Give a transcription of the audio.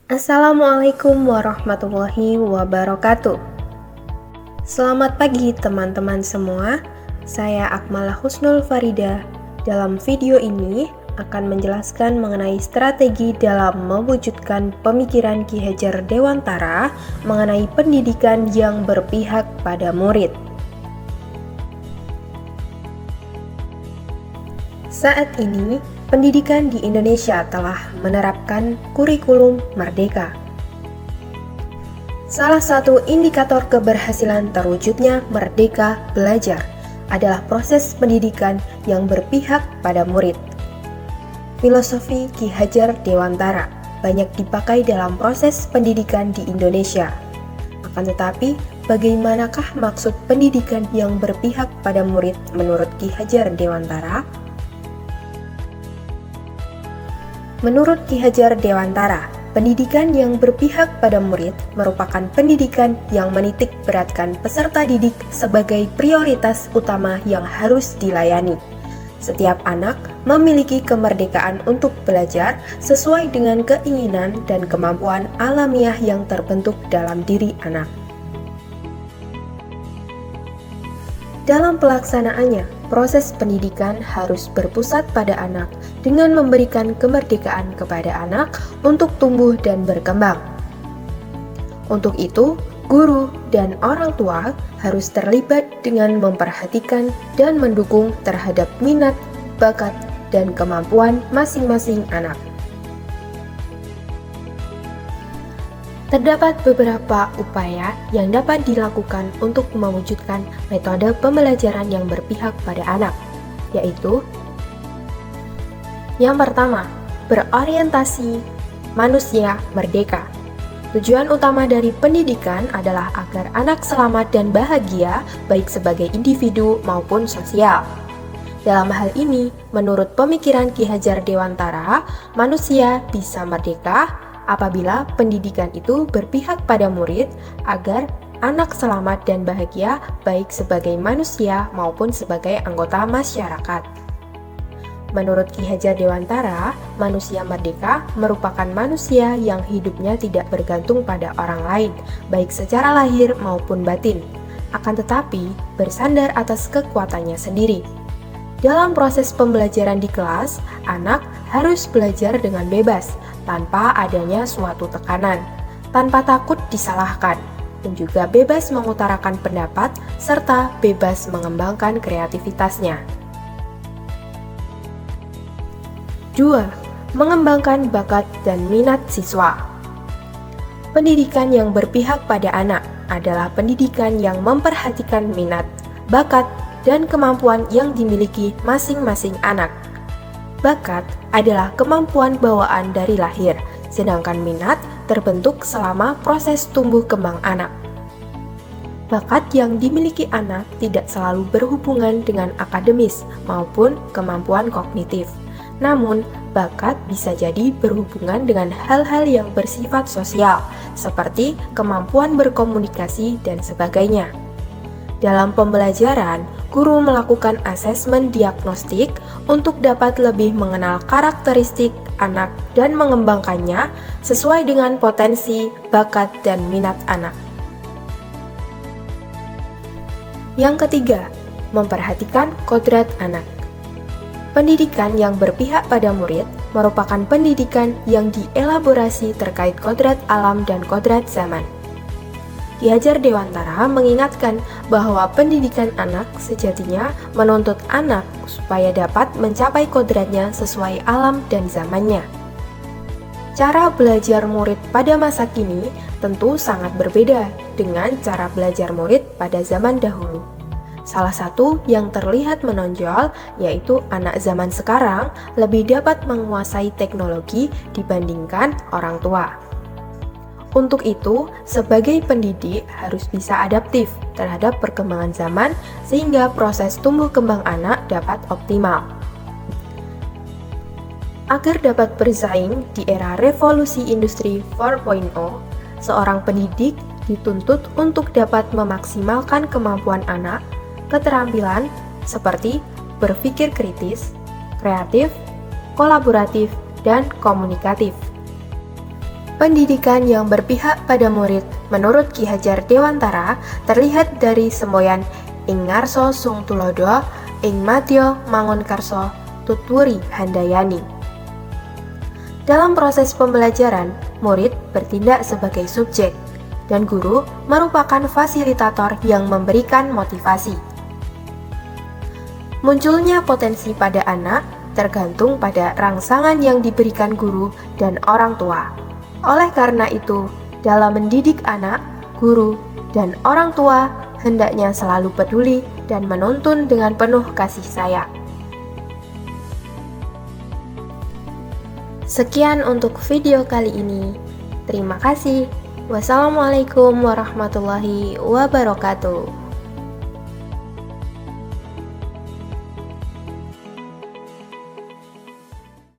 Assalamualaikum warahmatullahi wabarakatuh. Selamat pagi teman-teman semua. Saya Akmalah Husnul Farida. Dalam video ini akan menjelaskan mengenai strategi dalam mewujudkan pemikiran Ki Hajar Dewantara mengenai pendidikan yang berpihak pada murid. Saat ini, pendidikan di Indonesia telah menerapkan kurikulum merdeka. Salah satu indikator keberhasilan terwujudnya merdeka belajar adalah proses pendidikan yang berpihak pada murid. Filosofi Ki Hajar Dewantara banyak dipakai dalam proses pendidikan di Indonesia. Akan tetapi, bagaimanakah maksud pendidikan yang berpihak pada murid menurut Ki Hajar Dewantara? Menurut Ki Hajar Dewantara, pendidikan yang berpihak pada murid merupakan pendidikan yang menitik beratkan peserta didik sebagai prioritas utama yang harus dilayani. Setiap anak memiliki kemerdekaan untuk belajar sesuai dengan keinginan dan kemampuan alamiah yang terbentuk dalam diri anak. Dalam pelaksanaannya, proses pendidikan harus berpusat pada anak dengan memberikan kemerdekaan kepada anak untuk tumbuh dan berkembang. Untuk itu, guru dan orang tua harus terlibat dengan memperhatikan dan mendukung terhadap minat, bakat, dan kemampuan masing-masing anak. Terdapat beberapa upaya yang dapat dilakukan untuk mewujudkan metode pembelajaran yang berpihak pada anak, yaitu yang pertama, berorientasi manusia merdeka. Tujuan utama dari pendidikan adalah agar anak selamat dan bahagia baik sebagai individu maupun sosial. Dalam hal ini, menurut pemikiran Ki Hajar Dewantara, manusia bisa merdeka apabila pendidikan itu berpihak pada murid agar anak selamat dan bahagia baik sebagai manusia maupun sebagai anggota masyarakat. Menurut Ki Hajar Dewantara, manusia merdeka merupakan manusia yang hidupnya tidak bergantung pada orang lain, baik secara lahir maupun batin, akan tetapi bersandar atas kekuatannya sendiri. Dalam proses pembelajaran di kelas, anak harus belajar dengan bebas, tanpa adanya suatu tekanan, tanpa takut disalahkan, dan juga bebas mengutarakan pendapat, serta bebas mengembangkan kreativitasnya. 2. Mengembangkan bakat dan minat siswa. Pendidikan yang berpihak pada anak adalah pendidikan yang memperhatikan minat, bakat, dan kemampuan yang dimiliki masing-masing anak. Bakat adalah kemampuan bawaan dari lahir, sedangkan minat terbentuk selama proses tumbuh kembang anak. Bakat yang dimiliki anak tidak selalu berhubungan dengan akademis maupun kemampuan kognitif. Namun, bakat bisa jadi berhubungan dengan hal-hal yang bersifat sosial, seperti kemampuan berkomunikasi dan sebagainya. Dalam pembelajaran, guru melakukan asesmen diagnostik untuk dapat lebih mengenal karakteristik anak dan mengembangkannya sesuai dengan potensi, bakat, dan minat anak. Yang ketiga, memperhatikan kodrat anak. Pendidikan yang berpihak pada murid merupakan pendidikan yang dielaborasi terkait kodrat alam dan kodrat zaman. Ki Hajar Dewantara mengingatkan bahwa pendidikan anak sejatinya menuntut anak supaya dapat mencapai kodratnya sesuai alam dan zamannya. Cara belajar murid pada masa kini tentu sangat berbeda dengan cara belajar murid pada zaman dahulu. Salah satu yang terlihat menonjol yaitu anak zaman sekarang lebih dapat menguasai teknologi dibandingkan orang tua. Untuk itu, sebagai pendidik harus bisa adaptif terhadap perkembangan zaman sehingga proses tumbuh kembang anak dapat optimal. Agar dapat bersaing di era revolusi industri 4.0, seorang pendidik dituntut untuk dapat memaksimalkan kemampuan anak, keterampilan seperti berpikir kritis, kreatif, kolaboratif, dan komunikatif. Pendidikan yang berpihak pada murid menurut Ki Hajar Dewantara terlihat dari semboyan ing ngarsa sung tulodo, ing madya mangun karso, tutwuri handayani. Dalam proses pembelajaran, murid bertindak sebagai subjek, dan guru merupakan fasilitator yang memberikan motivasi. Munculnya potensi pada anak tergantung pada rangsangan yang diberikan guru dan orang tua. Oleh karena itu, dalam mendidik anak, guru, dan orang tua hendaknya selalu peduli dan menuntun dengan penuh kasih sayang. Sekian untuk video kali ini. Terima kasih. Wassalamualaikum warahmatullahi wabarakatuh.